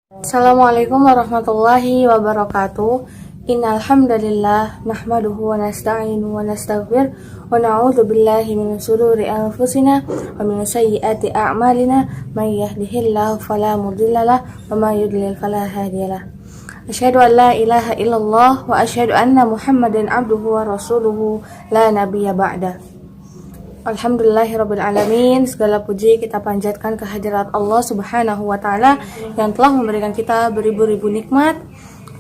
Assalamualaikum warahmatullahi wabarakatuh. Innal hamdalillah nahmaduhu wa nasta'inu wa nastaghfir wa na'udzu billahi min shururi anfusina wa min sayyiati a'malina may yahdihillahu fala mudhillalah wa may yudlil fala hadiyalah. Asyhadu an la ilaha illallah wa asyhadu anna Muhammadan abduhu wa rasuluhu la nabiyya ba'da. Alhamdulillahirabbil alamin, segala puji kita panjatkan kehadirat Allah Subhanahu wa taala yang telah memberikan kita beribu-ribu nikmat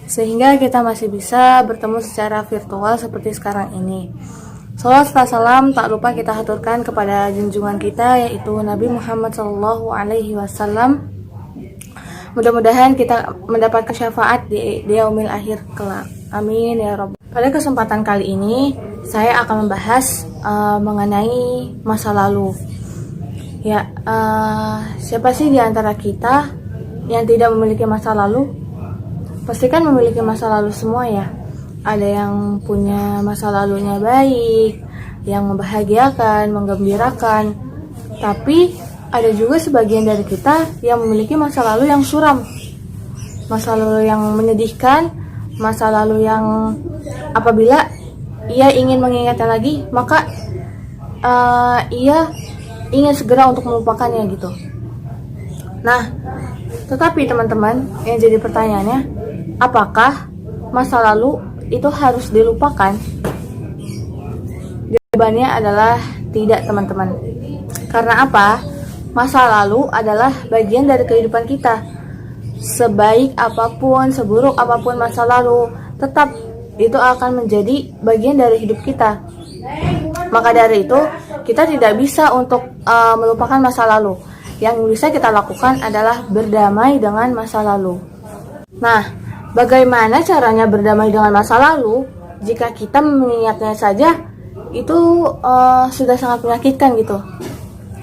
sehingga kita masih bisa bertemu secara virtual seperti sekarang ini. Salawat serta salam tak lupa kita haturkan kepada junjungan kita yaitu Nabi Muhammad SAW. Mudah-mudahan kita mendapat syafaat di yaumil akhir kelak. Amin ya rabbal. Pada kesempatan kali ini saya akan membahas mengenai masa lalu. Ya, siapa sih di antara kita yang tidak memiliki masa lalu? Pastikan memiliki masa lalu semua ya. Ada yang punya masa lalunya baik, yang membahagiakan, menggembirakan. Tapi ada juga sebagian dari kita yang memiliki masa lalu yang suram, masa lalu yang menyedihkan, masa lalu yang apabila ia ingin mengingatnya lagi, maka ia ingin segera untuk melupakannya gitu. Nah, tetapi teman-teman, yang jadi pertanyaannya, apakah masa lalu itu harus dilupakan? Jawabannya adalah tidak, teman-teman. Karena apa? Masa lalu adalah bagian dari kehidupan kita. Sebaik apapun, seburuk apapun masa lalu, tetap itu akan menjadi bagian dari hidup kita. Maka dari itu, kita tidak bisa untuk melupakan masa lalu. Yang bisa kita lakukan adalah berdamai dengan masa lalu. Nah, bagaimana caranya berdamai dengan masa lalu? Jika kita mengingatnya saja, itu sudah sangat menyakitkan gitu.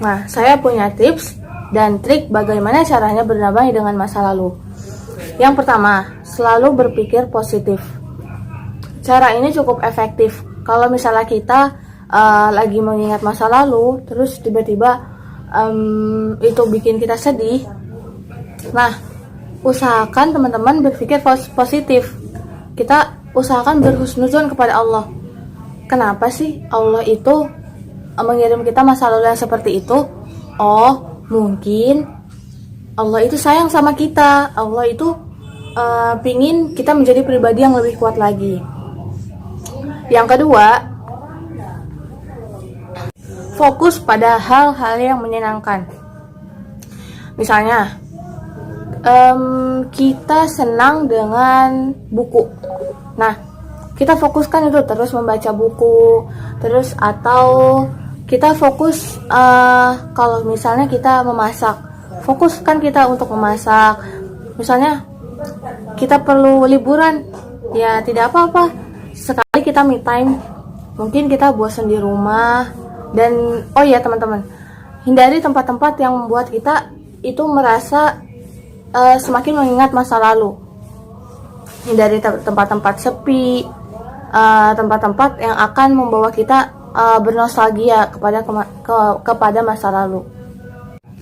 Nah, saya punya tips dan trik bagaimana caranya berdamai dengan masa lalu. Yang pertama, selalu berpikir positif. Cara ini cukup efektif. Kalau misalnya kita lagi mengingat masa lalu, terus tiba-tiba itu bikin kita sedih. Nah, usahakan teman-teman berpikir positif. Kita usahakan berhusnuzon kepada Allah. Kenapa sih Allah itu mengirim kita masa lalu yang seperti itu? Oh, mungkin Allah itu sayang sama kita. Allah itu pingin kita menjadi pribadi yang lebih kuat lagi. Yang kedua, fokus pada hal-hal yang menyenangkan. Misalnya, kita senang dengan buku. Nah, kita fokuskan itu terus membaca buku, terus atau kita fokus kalau misalnya kita memasak, fokuskan kita untuk memasak. Misalnya, kita perlu liburan, ya tidak apa-apa. Sekali kita me time, mungkin kita bosan di rumah. Dan oh ya teman-teman, hindari tempat-tempat yang membuat kita itu merasa semakin mengingat masa lalu. Hindari tempat-tempat sepi, tempat-tempat yang akan membawa kita bernostalgia kepada masa lalu.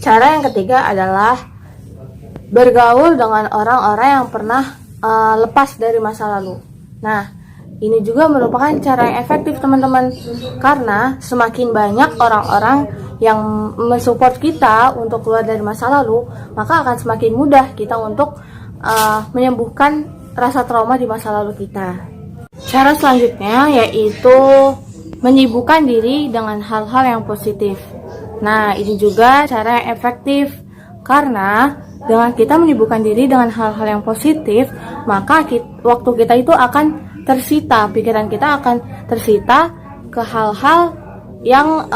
Cara yang ketiga adalah bergaul dengan orang-orang yang pernah lepas dari masa lalu. Nah, ini juga merupakan cara yang efektif teman-teman, karena semakin banyak orang-orang yang mensupport kita untuk keluar dari masa lalu, maka akan semakin mudah kita untuk menyembuhkan rasa trauma di masa lalu kita. Cara selanjutnya yaitu menyibukkan diri dengan hal-hal yang positif. Nah, ini juga cara yang efektif, karena dengan kita menyibukkan diri dengan hal-hal yang positif, maka waktu kita itu akan tersita, pikiran kita akan tersita ke hal-hal yang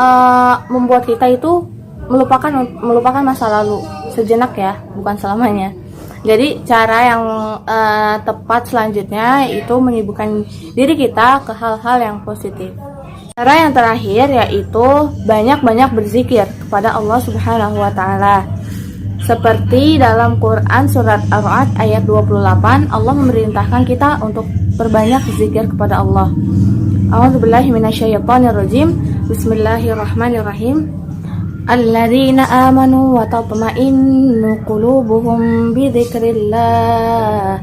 membuat kita itu melupakan masa lalu sejenak ya, bukan selamanya. Jadi cara yang tepat selanjutnya yaitu menyibukkan diri kita ke hal-hal yang positif. Cara yang terakhir yaitu banyak-banyak berzikir kepada Allah Subhanahu wa taala. Seperti dalam Quran surat Ar-Ra'd ayat 28, Allah memerintahkan kita untuk berbanyak zikir kepada Allah. A'udzubillahi minasyaitonirrajim. Bismillahirrahmanirrahim. Alladzina amanu wa tatma'innu qulubuhum bi dzikrillah.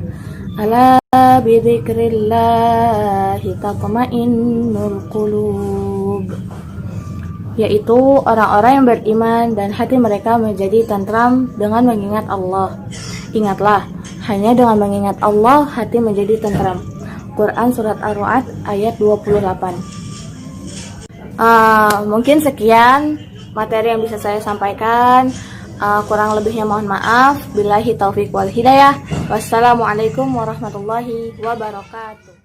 Ala bi dzikrillah tatma'innul qulub. Yaitu orang-orang yang beriman dan hati mereka menjadi tentram dengan mengingat Allah. Ingatlah, hanya dengan mengingat Allah hati menjadi tentram. Quran Surat Ar-Ra'd ayat 28. Mungkin sekian materi yang bisa saya sampaikan. Kurang lebihnya mohon maaf. Billahi taufiq wal hidayah. Wassalamualaikum warahmatullahi wabarakatuh.